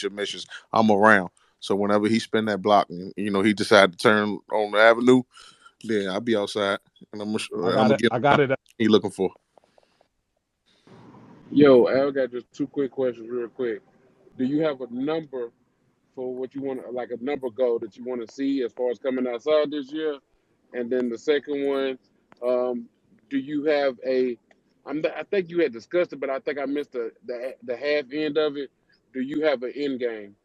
your missions, I'm around. So whenever he spin that block and he decided to turn on the avenue, then I'll be outside and I I'm got gonna it. get I got it. he looking for. Yo, Al got just two quick questions, real quick. Do you have a number for what you want, like a number goal that you want to see as far as coming outside this year? And then the second one, um, do you have a? I think you had discussed it, but I think I missed the half end of it. Do you have an end game?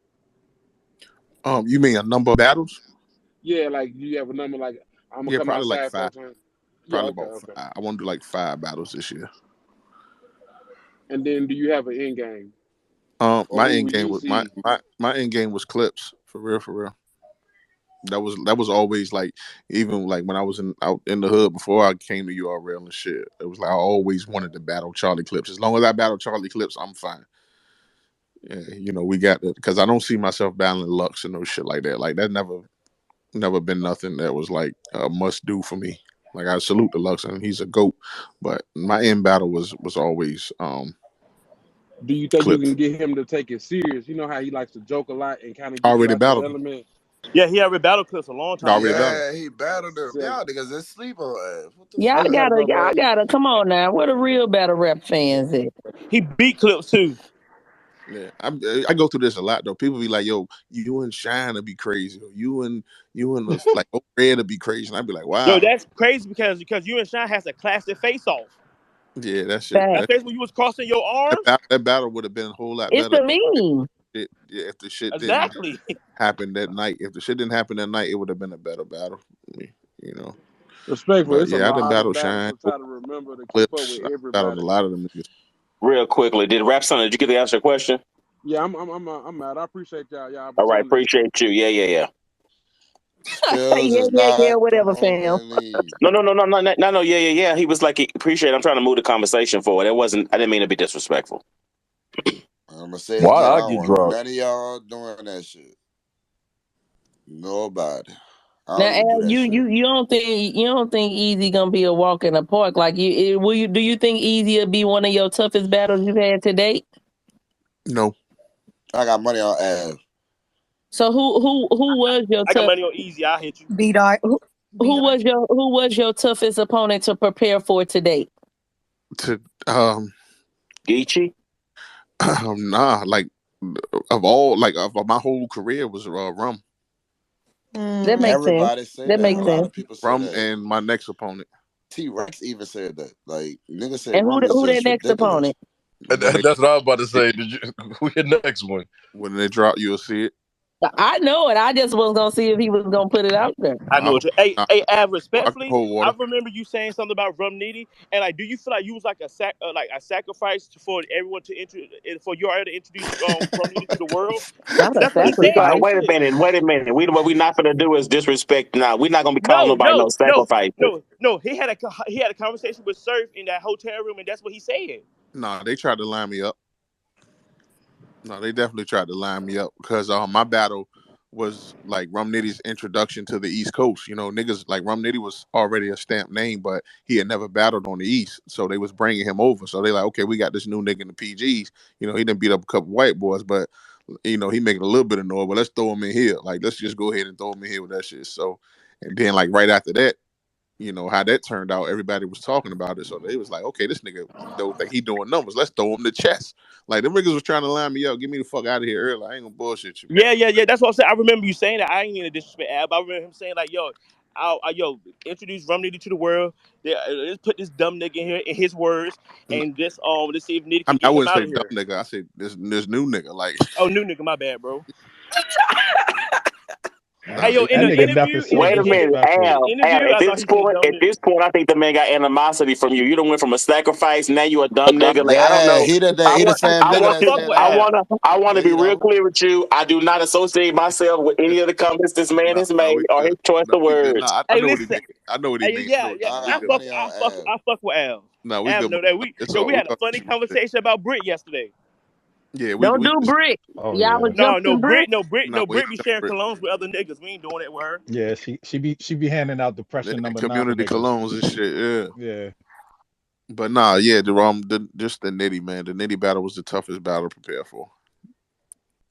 You mean a number of battles? Yeah, like you have a number like I'm gonna Yeah, come probably like outside 5. 4 times. Yeah, Probably okay, about okay. 5. I want to do like 5 battles this year. And then do you have an end game, or My who end will game you was my see? my my end game was clips for real, for real. That was always like, even like when I was out in the hood before I came to URL and shit. It was like I always wanted to battle Charlie Clips. As long as I battle Charlie Clips, I'm fine. Yeah, we got it because I don't see myself battling Lux and no shit like that. Like that never been nothing that was like a must do for me. Like I salute the Lux and he's a goat, but my end battle was always Do you think you Clips. can get him to take it serious? You know how he likes to joke a lot and kind of I get you already out your battled him. element. Yeah, he had rebuttal clips a long I time already ago. battled him. Yeah, he battled them. So, Y'all niggas just sleep on ass. What the Y'all I just fuck? had to gotta, go y'all back. gotta come on now. Where the real battle rap fans at? He beat clips too. Yeah, I go through this a lot though. People be like, "Yo, you and Shine to be crazy, or you and like Red to be crazy," and I'd be like, Yo, "Wow, that's crazy because you and Shine has a classic face off. yeah, that shit, That Fact. face when you was crossing your arms. that battle would have been a whole lot It's better a meme. if the shit didn't Exactly. happen that night. If the shit didn't happen that night, it would have been a better battle, you know. Respectful, But it's a yeah, I didn't lot of battle battles Shine, to try to remember to keep up Clips. with I battled a everybody. lot of them niggas. Real quickly, did Rap Son, did you get the answer question? Yeah, I'm out. I appreciate y'all All right, opportunity. appreciate you. Yeah. Spills Yeah, is yeah, yeah, not whatever, fam. promoting me. No. Yeah. He was like, appreciate it. I'm trying to move the conversation forward. It wasn't, I didn't mean to be disrespectful. I'm gonna say Why did again, I I don't get want dropped? none of y'all doing that shit. Nobody. I Now, don't even do Al, that shit. you don't think Easy gonna be a walk in the park? Like will you? Do you think Easy will be one of your toughest battles you've had to date? No, I got money on ass. So who was your I got tough? money on easy. I'll hit you. B dot. Who, B dot. who was your toughest opponent to prepare for to date? to Geechee? nah, like of all like of my whole career was Rum, That makes sense. Everybody say That that. A makes lot sense. of people say Rum, that. and my next opponent T Rex even said that. Like niggas say And rum is who that just next ridiculous. opponent? when they That's what I was about to say. Did you? Who your next one? when they drop, you'll see it. I know it. I just was gonna see if he was gonna put it out there. I know I, what you. Hey, I, Av, I can respectfully, hold I water. remember you saying something about Rum Nitty, and like, do you feel like you was like like a sacrifice for everyone to for your to introduce Rum Nitty to the world? Not a That's what he said. sacrifice. Wait a minute. What we not gonna do is disrespect now. We're not gonna be calling No, nobody no no, no, sacrifices. no. He had a conversation with Surf in that hotel room, and that's what he said. Nah, they tried to line me up. No, they definitely tried to line me up because my battle was like Rum Nitty's introduction to the East Coast. Niggas like Rum Nitty was already a stamped name, but he had never battled on the East, so they was bringing him over. So they like, okay, we got this new nigga in the PGs. He done beat up a couple white boys, but he making a little bit of noise. But let's throw him in here. Like, let's just go ahead and throw him in here with that shit. So, and then like right after that, how that turned out, everybody was talking about it. So they was like, okay, this nigga don't think he doing numbers. Let's throw him the chest. Like, them niggas was trying to line me up. Get me the fuck out of here early. I ain't gonna bullshit you. Yeah. That's what I'm saying. I remember you saying that. I ain't mean to disrespect Ab. I remember him saying like, yo, introduce Rum Nitty to the world. Let's put this dumb nigga in here in his words, and let's see if Nitty I can mean, I get him wouldn't out say of dumb here. nigga. I said this new nigga. Like, Oh, new nigga, my bad, bro. nah, Hey, yo, they in That the nigga interview, definitely in the, said Wait in, a in the minute, disrespectful. Al. interview, I thought he said dumb At nigga. this point, I think the man got animosity from you. You don't went from a sacrifice, now you a dumb nigga. Like I don't Yeah, know. he the same I nigga don't that fuck said with I that. Al. wanna, I wanna Yeah, be you real know. clear with you. I do not associate myself with any of the comments this man has no, made we or good. his choice No, of we good. words. Nah, I Hey, know what he listen. mean. I know what he Hey, mean. I know yeah, what yeah. he I mean. We I got good. fuck, money I on fuck, ass. I fuck with Al. No, we Al good. know that It's we all. had a funny conversation about Brit yesterday. Yeah, Don't we do just brick. Oh Y'all was yeah, No, no jumping brick. Brit, no Brit, no, no we Brit be sharing colognes with other niggas. We ain't doing it with her. yeah. She be handing out depression number 9 community niggas. colognes and shit. Yeah. Yeah. But nah, yeah, just the Nitty, man. The Nitty battle was the toughest battle to prepare for.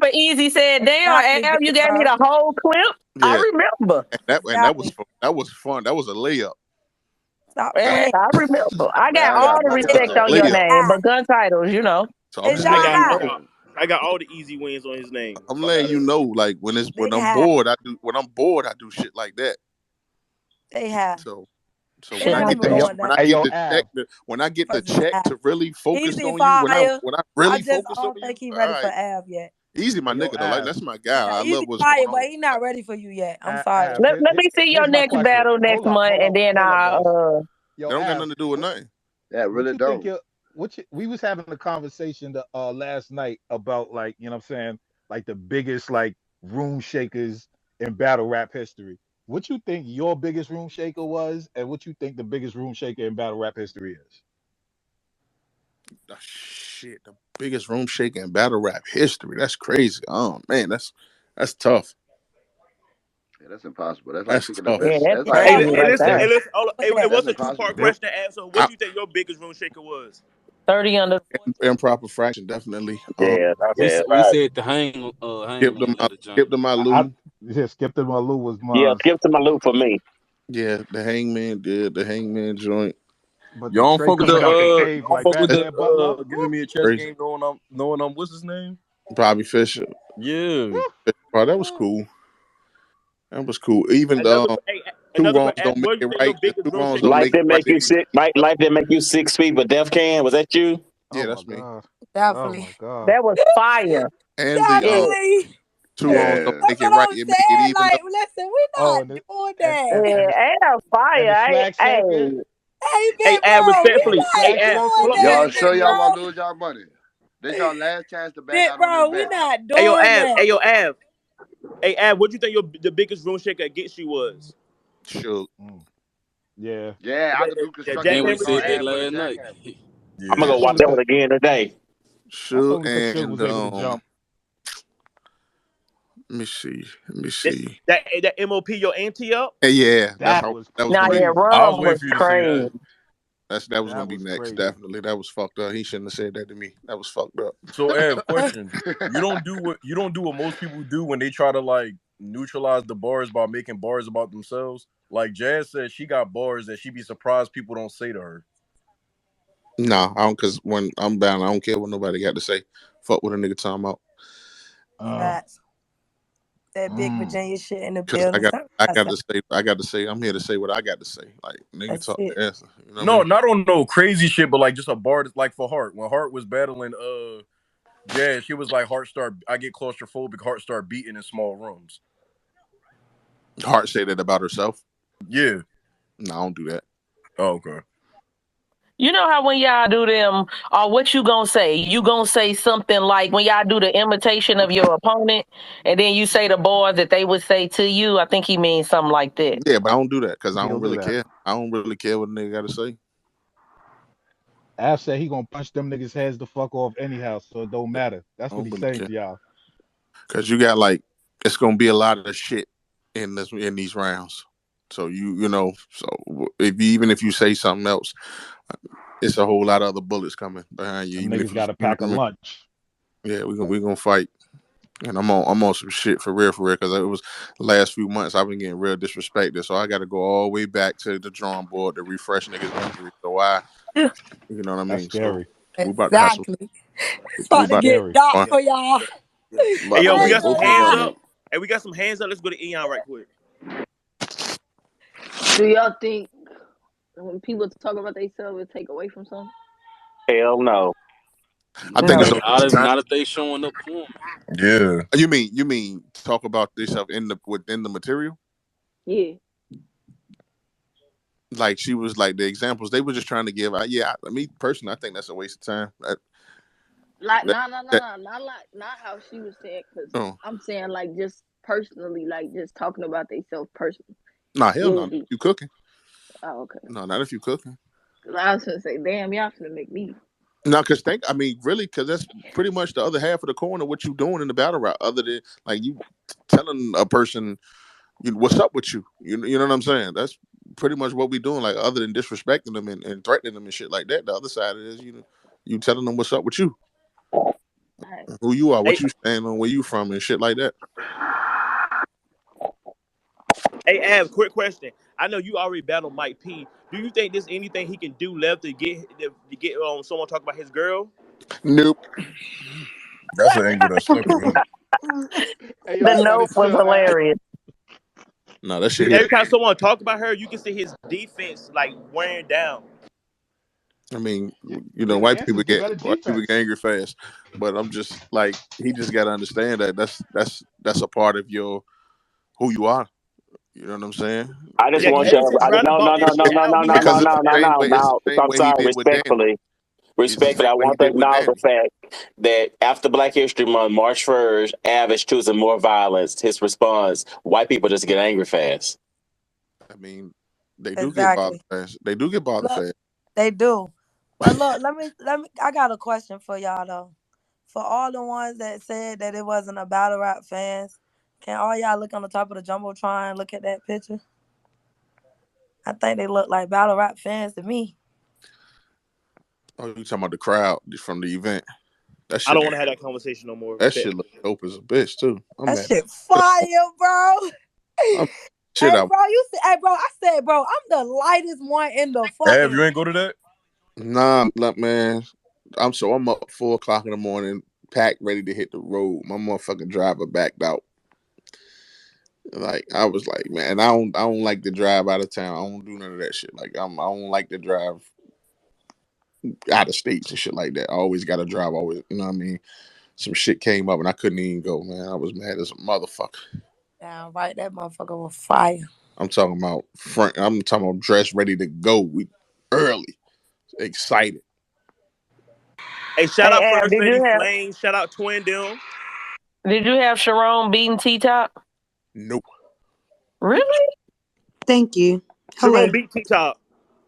remember Easy said, "Damn, Exactly, Ab, Big you gave me Bro. the whole clip." I Yeah, remember. and that was Exactly. fun. That was fun. That was a layup. Stop Yeah, playing. I remember. I got Man, I all got the my I got cousin the respect on on your lady here. up. name, but gun titles, you know. So I'm Is just y'all I letting got you high? know. I got all the easy wins on his name. I'm Fuck letting out of you here. know, like when They I'm high. bored, I do shit like that. They high. So They when Shit, I don't get even the Hey yo, going when down. I hey get yo, the check Av. when I get the Person's check high. to really focused Easy on you, fire. when I I really just focus on don't you, think he all ready for right, Av yet. easy my Hey yo, nigga though. Like Av. that's my Yeah, guy. I easy love what's fire, going but on. he not ready for you yet. I'm sorry. Av. let me see your Here's my next question. battle next Hold up, month, hold and up, then hold up, boss. They Yo, don't got Av. nothing to do with nothing. That What really you think don't. your we was having a conversation last night about, like, you know what I'm saying, like the biggest, like, room shakers in battle rap history. What you think your biggest room shaker was, and what you think the biggest room shaker in battle rap history is? Oh, shit, the biggest room shaking in battle rap history. That's crazy. Oh man, that's tough. Yeah, that's impossible. That's like That's picking the tough. yeah, best. that's That's like Hey, crazy hey, right listen, there. hey, Yeah. listen. Hold on. What's Hey, it that? was that's a two-part impossible. Im- question to answer. What I, do you think your biggest room shaker was? 30 under. improper fraction definitely. Yeah, that's We it. we Right. said the hangman at the jump. Skip to my I Lou. yeah, Skip and Malou was Yeah, mine. skip to my loop for me. Yeah, the hangman did the hangman joint. But the Y'all don't Trey fuck with coming out the cave y'all don't like fuck with That's the Batman Butler. giving Woo, me a chess crazy. game knowing I'm what's his name? Bobby Fischer. Yeah. woo, Oh, that was woo. cool. That was cool. Even Another, the hey, two another wrongs question. don't make What do you it think your right. The biggest two room wrongs shaker don't Life make it that right. make was? you sick. Life that make you 6 feet, but death can. Was that you? Oh Yeah, my that's me. god. Oh Definitely. my god. That was fire. And the Yeah, Definitely. two wrongs don't Yeah. make That's it what right. I'm It make it saying. even though. Like, listen, we Oh, not and the, doing and that. and and the, yeah, and and the fire. flag Hey, champion. Hey, Hey, big Ab, bro, we And respectfully. the not Hey, flag Ab, doing hold champion. up. that, Y'all big sure y'all bro. want to lose y'all money? This y'all last chance to back Big out on this bro, we bet. not Hey, yo, doing Ab. that. Hey, yo, Ab. Hey, Ab, what do you think the biggest room shaker against you was? Shook. Mm, yeah. Yeah, I could do That constructive And we jackhammer music on said that shit? ad for the last night. jackhammer. I'm gonna I Yeah. go thought watch we that one could. again today. I thought Shook we could. Suge and was able to jump. let me see. Let me That, see. that MOP your auntie up? Yeah, That was that was nah, gonna be yeah, crazy. I was rum waiting was for you to say crazy. that. that was gonna That be was next. crazy. Definitely. That was fucked up. He shouldn't have said that to me. That was fucked up. So Ev, question. You don't do what most people do when they try to like neutralize the bars by making bars about themselves. Like Jazz said she got bars that she be surprised people don't say to her. Nah, I don't cause when I'm down, I don't care what nobody got to say. Fuck what a nigga talking about. Mm, Facts. That big mm. Virginia shit in the Cause building. I got to say I'm here to say what I got to say. Like nigga That's talk it. the answer. You know what I No, mean? not on no crazy shit, but like just a bar that's like for Heart. When Heart was battling Jazz, she was like Heart start I get claustrophobic, Heart start beating in small rooms. Hart say that about herself. Yeah. No, I don't do that. Oh, okay. You know how when y'all do them, or what you gonna say? You gonna say something like when y'all do the imitation of your opponent, and then you say the bars that they would say to you. I think he means something like that. Yeah, but I don't do that because I He don't don't do really that. care. I don't really care what a nigga got to say. Av said he gonna punch them niggas heads the fuck off anyhow, so it don't matter. That's I what don't he's really saying care to y'all. because you got like it's gonna be a lot of shit in these rounds. So you know if even if you say something else, it's a whole lot of other bullets coming behind you. Them Even niggas if you got to you know pack what a I mean. lunch. Yeah, we gonna fight. And I'm on some shit for real, because it was the last few months I've been getting real disrespected. So I got to go all the way back to the drawing board to refresh niggas' memory. So you know what I That's mean. So scary. we about to have some. Exactly. It's We about That's to about to get scary. dark have fun. for y'all. I'm Hey, about to yo, we I ain't make got some both gonna of hands lie. y'all. up. Hey, we got some hands up. Let's go to Eon right quick. Do y'all think when people talk about themselves, it take away from something? Hell no. I think it's No, a Not waste if of time. not if they showing up performing. Yeah. You mean talk about yourself within the material? Yeah. Like she was like the examples they were just trying to give. Me personally, I think that's a waste of time. Like, That, no, no, no, that no. Not like, not how she was saying, because oh I'm saying, like, just personally, like, just talking about themselves personally. nah, hell What no. would Not be? if you cooking. Oh, okay. No, not if you cooking. Because I was going to say, damn, y'all finna make me. No, because really, because that's pretty much the other half of the coin of what you doing in the battle route. Other than like you telling a person, what's up with you. You know what I'm saying? That's pretty much what we doing. Like other than disrespecting them and threatening them and shit like that. The other side of it is you telling them what's up with you, All right. who you are, Hey, what you stand on, where you from, and shit like that. Hey, Ab, quick question. I know you already battled Mike P. Do you think there's anything he can do left to get someone talk about his girl? Nope. That's an angle that stuck with me. Hey, The y'all gotta note was chill, Ab. hilarious. No, that shit Because hit. every time someone talk about her, you can see his defense like wearing down. I mean, Yeah, white people dancers do get better white people get defense. angry fast, but I'm just like he just got to understand that that's a part of your who you are. You know what I'm saying? I just Yeah, It, because want it, ever y'all. since Ronda No, bought no, this no, no, shit no, out, no, we no, have no, because been it's no, the no, mad. same no, way. It's no. the same I'm way he sorry, did with Danny. It's the same respectfully. I way he want to did with acknowledge the Danny. fact that after Black History Month, March 1st, Av is choosing more violence. His response: white people just get angry fast. I mean, they do get bothered Exactly. fast. They do get bothered Look, fast. they do. But look, let me. I got a question for y'all though. For all the ones that said that it wasn't a battle rap fans, can all y'all look on the top of the jumbotron and look at that picture? I think they look like battle rap fans to me. Oh, you talking about the crowd from the event? That I shit. don't want to have that conversation no more, That shit respectfully. look dope as a bitch too. I'm That mad. shit fire, bro. I'm shit Hey, out. bro, you see, hey, bro, I said, bro, I'm the lightest one in the Have you fucking. ain't go to that? Nah, look, man. I'm up 4 o'clock in the morning, packed, ready to hit the road. My motherfucking driver backed out. Like I was like, man, I don't like to drive out of town. I don't do none of that shit. Like I don't like to drive out of states and shit like that. I always got to drive. Always, you know what I mean. Some shit came up and I couldn't even go. Man, I was mad as a motherfucker. Damn right, that motherfucker was fire. I'm talking about front. I'm talking about dressed, ready to go. We early, excited. Hey, shout Hey, out Ab, First did Lady you have Flame. Shout out Twin Dem. Sharon beating T Top? Nope, Really? Thank you. Hello. Sharon beat T Top.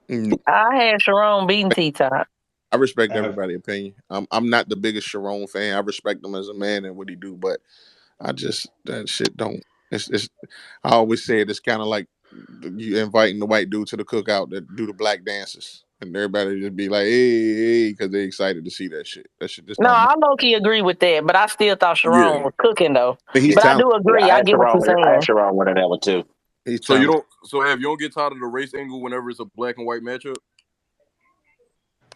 nope. I had Sharon beating T Top. I respect Av, everybody's opinion. I'm not the biggest Sharon fan. I respect him as a man and what he do, but I just that shit don't. It's I always say it's kind of like you inviting the white dude to the cookout that do the black dances, and everybody just be like, hey, because they excited to see that shit. That shit just No, don't. I low key agree with that, but I still thought Yeah. Sharon was cooking though. But he's Yeah, But I talented. do yeah. agree. I get what you're I saying. actually wrong with that one too. He's So you talented. don't. So have you don't get tired of the race angle whenever it's a black and white matchup?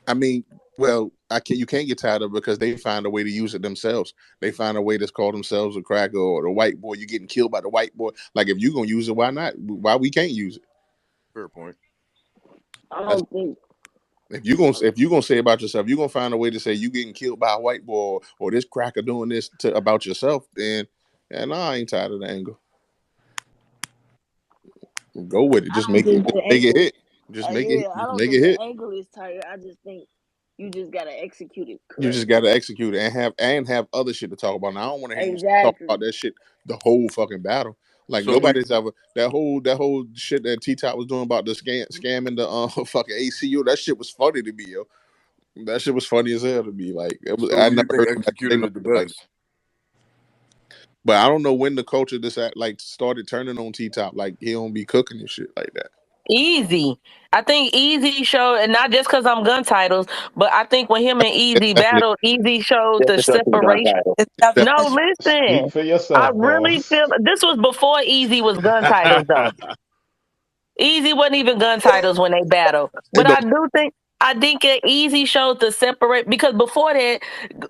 I mean, well, I can you can't get tired of it because they find a way to use it themselves. They find a way to call themselves a cracker or the white boy. You're getting killed by the white boy. Like if you gonna use it, why not? Why we can't use it? Fair point. I That's don't think. if you gonna say about yourself, you're gonna find a way to say you getting killed by a white boy or this cracker doing this to about yourself. Then, yeah, no, I ain't tired of the angle. Go with it. I Just don't make it. think Just the make it angle. hit. Just make it. Yeah, I Just don't make it think the hit. angle is tight. I just think you just gotta execute it You just correctly. got to execute it and have other shit to talk about. Now I don't want to hear you talk about Exactly. that shit the whole fucking battle. Like So we nobody's ever that whole shit that T Top was doing about the scamming the fucking ACU. That shit was funny to me, yo. That shit was funny as hell to me. Like so I who never you think heard nobody say executed no it the shit like that. best? But I don't know when the culture like started turning on T Top. Like he don't be cooking and shit like that. Easy. I think Easy showed, and not just because I'm gun titles, but I think when him and It's Easy definitely battled, Easy showed Just the because he gun separation. title. It's it's No, definitely speak listen. for I yourself, really boss. feel this was before Easy was gun titles, though. Easy wasn't even gun titles when they battled. it But don't I think that Easy showed the separate because before that,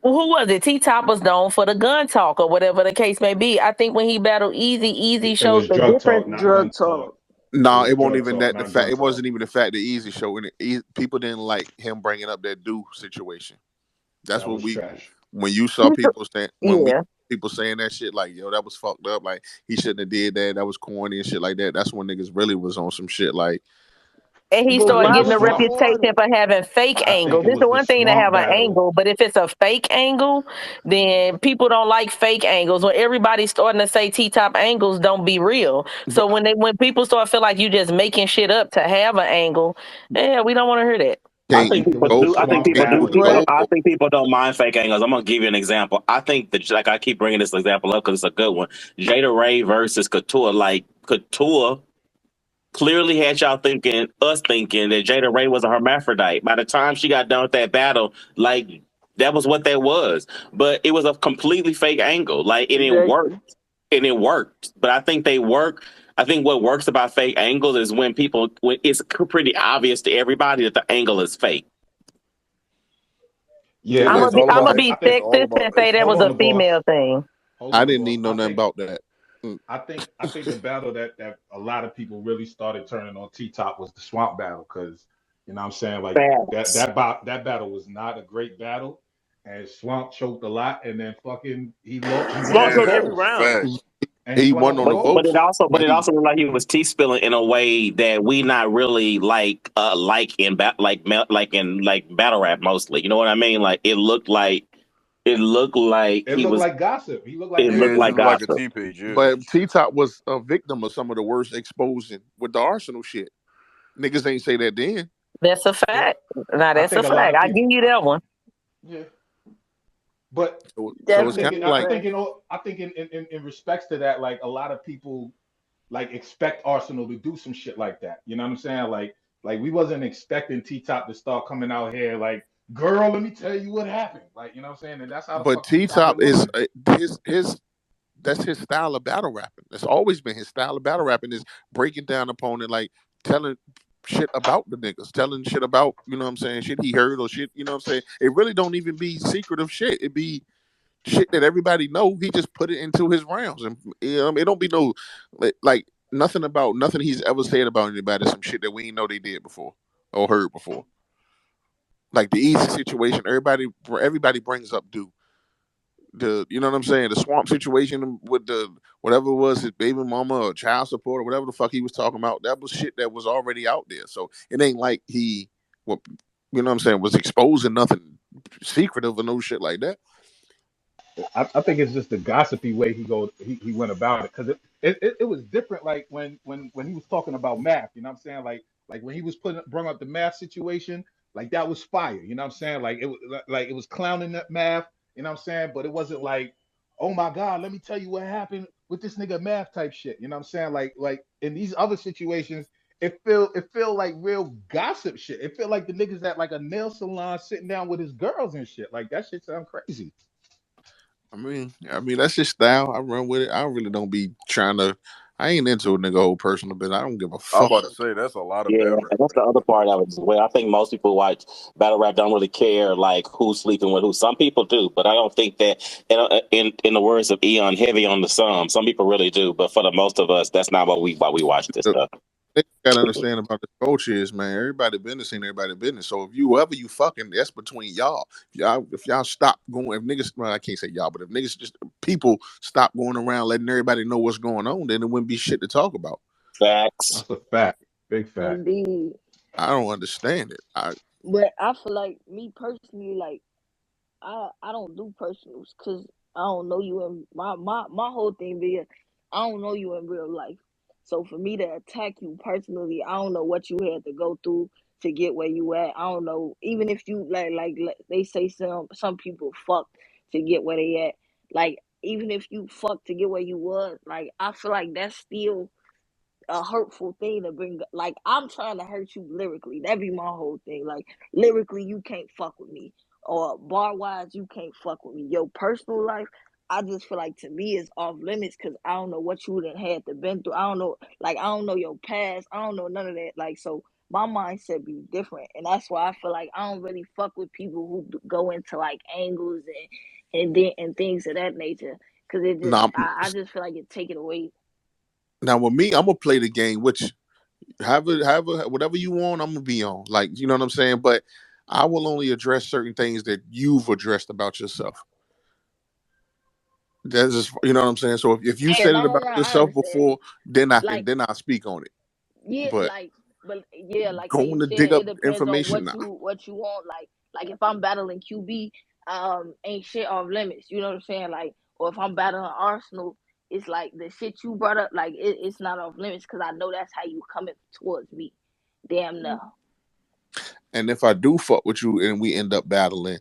who was it? T Top was known for the gun talk or whatever the case may be. I think when he battled Easy, Easy It showed was the drug difference. talk, not Drug gun talk. talk. It No, was it won't drug even talk, that the not fact. gun It talk. wasn't even the fact the Easy show, and people didn't like him bringing up that do situation. That's That what was we trash. when you saw people saying when we Yeah. people saying that shit like yo that was fucked up like he shouldn't have did that that was corny and shit like that. That's when niggas really was on some shit like And he But I started think why it getting was a was the smart. reputation order? for having fake I think angles. it It's was the the one thing to smart have an battle. angle, but if it's a fake angle, then people don't like fake angles. When everybody's starting to say T top angles don't be real. but So when people start feel like you just making shit up to have an angle, yeah, we don't want to hear that. I can't think It people was the do. I think smart can't people do do. the battle. People. goal. But I think people don't mind fake angles. I'm gonna give you an example. I think that like I keep bringing this example up because it's a good one. Jada Ray versus Couture. Like Couture clearly had y'all thinking, us thinking that Jada Ray was a hermaphrodite. By the time she got done with that battle, like that was what that was. But it was a completely fake angle. Like and it worked. exactly. And it worked. But I think they work. I think what works about fake angles is when it's pretty obvious to everybody that the angle is fake. Yeah, Yeah, it's all I about I'm gonna think be I it's think all sexist about and say that hold was on a the boss. female thing. Hold I on the didn't boss. need know nothing about that. Mm. I think the battle that a lot of people really started turning on T Top was the Swamp battle because you know what I'm saying like Facts. that battle was not a great battle and Swamp choked a lot and then fucking he won Swamp on the choke yeah, every votes round. facts. and he He won won on the on the But votes. it votes, also but but it he also looked like he was T spilling in a way that we not really like in like battle rap mostly. You know what I mean? Like it looked like It he looked was like gossip. He looked like it a looked Yeah, she like troll. look like a gossip. T page. Yeah, but T Top was a victim of some of the worst exposing with the Arsenal shit. Niggas ain't say that then. That's a Yeah, fact. Now I that's a think a lot fact. of I people. give you that one. Yeah, but So it's kind Definitely of I like, think fact. in all, I think in respects to that, like a lot of people like expect Arsenal to do some shit like that. You know what I'm saying? Like we wasn't expecting T Top to start coming out here like, girl, let me tell you what happened. Like, you know what I'm saying? And that's how the but fuck T T Top Top been is moving. his that's his style of battle rapping. It's always been his style of battle rapping is breaking down opponent, like telling shit about the niggas, telling shit about, you know what I'm saying, shit he heard or shit, you know what I'm saying. It really don't even be secretive shit. It be shit that everybody know. He just put it into his rounds, and you know, it don't be no like nothing about nothing he's ever said about anybody. Some shit that we ain't know they did before or heard before. Like the easy situation, everybody brings up do the, you know what I'm saying, the swamp situation with the whatever it was, his baby mama or child support or whatever the fuck he was talking about. That was shit that was already out there. So it ain't like he, what, you know what I'm saying, was exposing nothing secretive or no shit like that. I think it's just the gossipy way he went about it because it was different like when he was talking about math, you know what I'm saying, like when he was putting bring up the math situation, like that was fire, you know what I'm saying, like it was like it was clowning that math, you know what I'm saying, but it wasn't like, oh my god, let me tell you what happened with this nigga math type shit, you know what I'm saying, like in these other situations it feel like real gossip shit. It feel like the niggas at like a nail salon sitting down with his girls and shit. Like that shit sound crazy. I mean that's his style. I run with it. I really don't be trying to. I ain't into a nigga whole personal business. I don't give a I'm fuck. about to say that's a lot of Yeah, battle and rap that's the right other part of it as well. I think most people watch battle rap don't really care like who's sleeping with who. Some people do, but I don't think that in the words of Eon, heavy on the some. Some people really do, but for the most of us, that's not why we watch this The stuff. thing you gotta understand about the culture is, man, everybody business ain't everybody business. So if you whoever you fucking, that's between y'all. If y'all stop going, if niggas, well, I can't say y'all, but if niggas just people stop going around letting everybody know what's going on, then it wouldn't be shit to talk about. Facts. That's a fact. Big fact. Indeed. I don't understand it. But I feel like me personally, like I don't do personals because I don't know you in my whole thing be I don't know you in real life. So for me to attack you personally, I don't know what you had to go through to get where you at. I don't know. Even if you like they say some people fuck to get where they at. Like even if you fuck to get where you was, like I feel like that's still a hurtful thing to bring. Like I'm trying to hurt you lyrically. That be my whole thing. Like lyrically, you can't fuck with me, or bar wise, you can't fuck with me. Your personal life, I just feel like to me is off limits because I don't know what you done had to been through. I don't know, like I don't know your past. I don't know none of that. Like so. My mindset be different, and that's why I feel like I don't really fuck with people who go into like angles and things of that nature. Cause it just, Now, I just feel like it take it away. now with me, I'm gonna play the game, which whatever you want, I'm gonna be on. Like, you know what I'm saying? But I will only address certain things that you've addressed about yourself. That's just, you know what I'm saying. So if you Yeah, said it no, no, about no. I yourself understand. before, Like, then I'll speak on it. yeah, But like, but yeah, like how going you to said, dig up it depends on information now. what you want. Like if I'm battling QB, ain't shit off limits. You know what I'm saying? Like, or if I'm battling Arsenal, it's like the shit you brought up. Like it's not off limits because I know that's how you coming towards me. Damn no. And if I do fuck with you and we end up battling,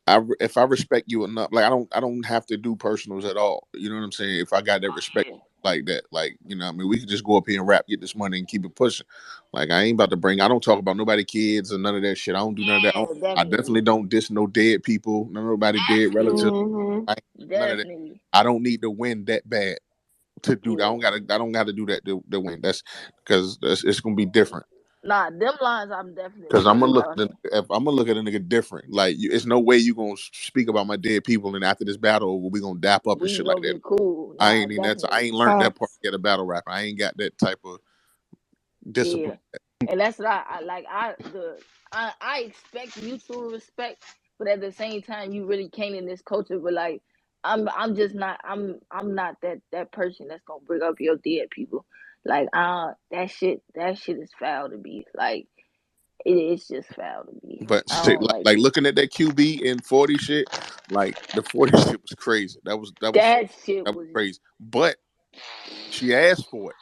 if I respect you enough, like I don't have to do personals at all. You know what I'm saying? If I got that respect Yeah, like that, like, you know what I mean, we could just go up here and rap, get this money, and keep it pushing. Like, I ain't about to bring. I don't talk about nobody kids or none of that shit. I don't do none of that. yeah, I definitely definitely, don't diss no dead people, none of nobody dead definitely, relative. Mm-hmm. I ain't none of that. definitely. I don't need to win that bad to do that. Yeah. I don't gotta do that to win. That's because it's gonna be different. Nah, them lines I'm Because definitely I'm gonna look at crossing. if I'm gonna look at a nigga different. Like, it's no way you gonna speak about my dead people, and after this battle, we gonna dap up and We shit like gonna that. be cool. I Nah, ain't even that. I definitely. ain't learned that part Facts. yet of battle rap. I ain't got that type of discipline. Yeah. And that's what I like. I expect mutual respect, but at the same time, you really can't in this culture. But like, I'm just not. I'm not that person that's gonna bring up your dead people. Like, that shit is foul to me. Like, it's just foul to me. But I shit, don't like like it. looking at that QB and 40 shit, like the 40 shit was crazy. That shit That was was. crazy. But she asked for it.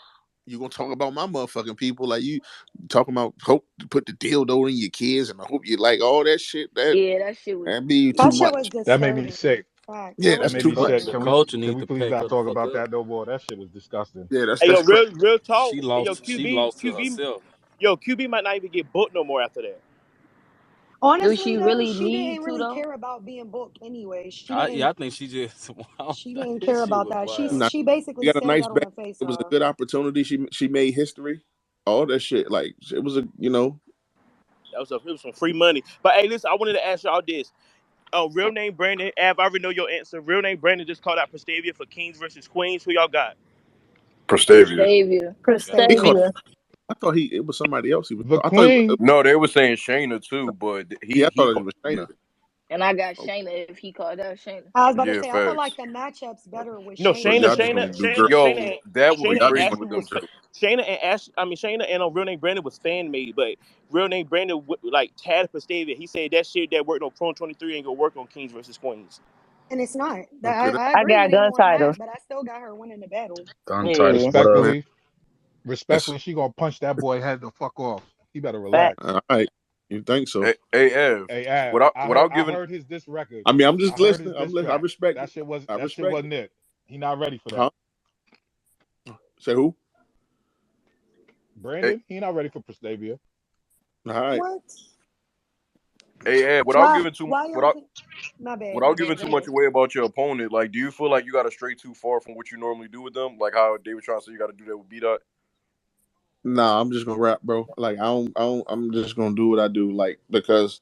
You gonna talk about my motherfucking people like you talking about hope to put the dildo in your kids and I hope you like all that shit Yeah, that shit was. that be too That shit was much. That made me disturbing. sick. Facts. Yeah, That That was that's made too me much. sick. The disgusting. culture Can need we to please pack not her the talk fuck about up. that no more? That shit was disgusting. Yeah, Hey, that's yo, crazy. real talk. She Hey, yo, lost. She QB, lost to QB, herself. yo, QB might not even get booked no more after that. Do Honestly she though, really she need didn't to really though? care about being booked anyway. She Yeah, didn't I think she just. Wow, she didn't this care shit about was that. wild. Nah, She she basically got a said nice that on back. her face It was a off. good opportunity. She made history. All that shit. Like it was a It was some free money. But hey, listen, I wanted to ask y'all this. Real name Brandon. Av, I already know your answer. Real name Brandon just called out Prestavia for Kings versus Queens. Who y'all got? Prestavia. Prestavia. Got he called. Prestavia. Prestavia. I thought it was somebody else. He was. The I thought Queen, No, they were saying Shayna too, but yeah, I he thought it called was Prestavia. Shayna. And I got Oh, Shayna if he called out Shayna. I was about to Yeah, say I feel like facts. the matchups better with No, so Shayna Shayna, y'all than just Shayna, gonna do Shayna, girl. Prestavia. Shayna, Yo, that would Oh, be Shayna y'all and just crazy gonna Ashley with do them was girl. two. Shayna and Ash. I mean Shayna and real name Brandon was fan made, but real name Brandon like Tad Prestavia. He said that shit that worked on Pro 23 ain't gonna work on Kings versus Queens. And it's not. Okay, I I agree got with him gun on that, titles. but I still got her winning the battle. um, Yeah. What up? man. respectfully, That's respectfully, she gonna punch that boy head the fuck off. He better Fact. relax. all right. You think so? Hey, Ev, Hey, Av, without I giving, heard his diss record. I mean, I'm I just heard his listening. diss I track. respect it. I That shit respect it. wasn't it. He not ready for Huh? that. Say who? hey, Brandon, he not ready for Prestavia. All right. What? hey, Ev, Why y'all think my bad, my without giving bad. too Go much ahead. away about your opponent, like, do you feel like you got to stray too far from what you normally do with them? Like how they were trying to say you got to do that with B Dot. Nah, I'm just gonna rap, bro. Like I don't. I'm just gonna do what I do. Like because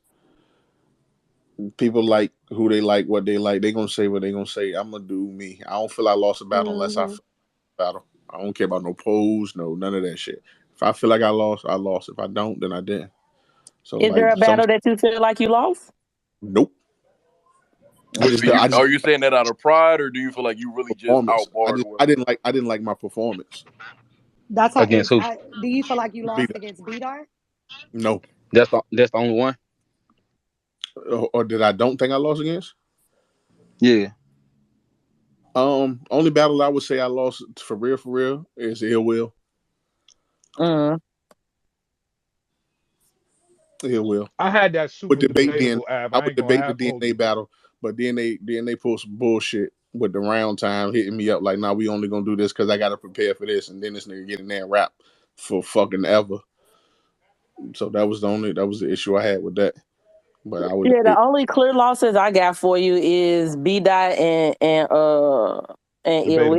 people like who they like, what they like. They gonna say what they gonna say. I'm gonna do me. I don't feel I lost a battle unless I Hmm. feel a battle. I don't care about no pose, no none of that shit. If I feel like I lost, I lost. If I don't, then I didn't. So Is there like a some battle that you feel like you lost? nope. But do you I just are you saying that out of pride, or do you feel like you really just performance. outbarred whoever? I didn't like my performance. That's how Against who? do you feel like you Beat lost it. against B Dart? No. That's the only one. Or did I don't think I lost against? Yeah. Only battle I would say I lost for real is Ill Will. Mm. Ill Will. I had that Would super debate then debatable Av. I I would ain't gonna debate the have hold DNA you. battle, but then they pull some bullshit with the round time hitting me up like, nah, we only gonna do this because I gotta prepare for this, and then this nigga get in there and rap for fucking ever. So that was the issue I had with that. But I would Yeah, the debate. only clear losses I got for you is B Dot and Ill Debatable.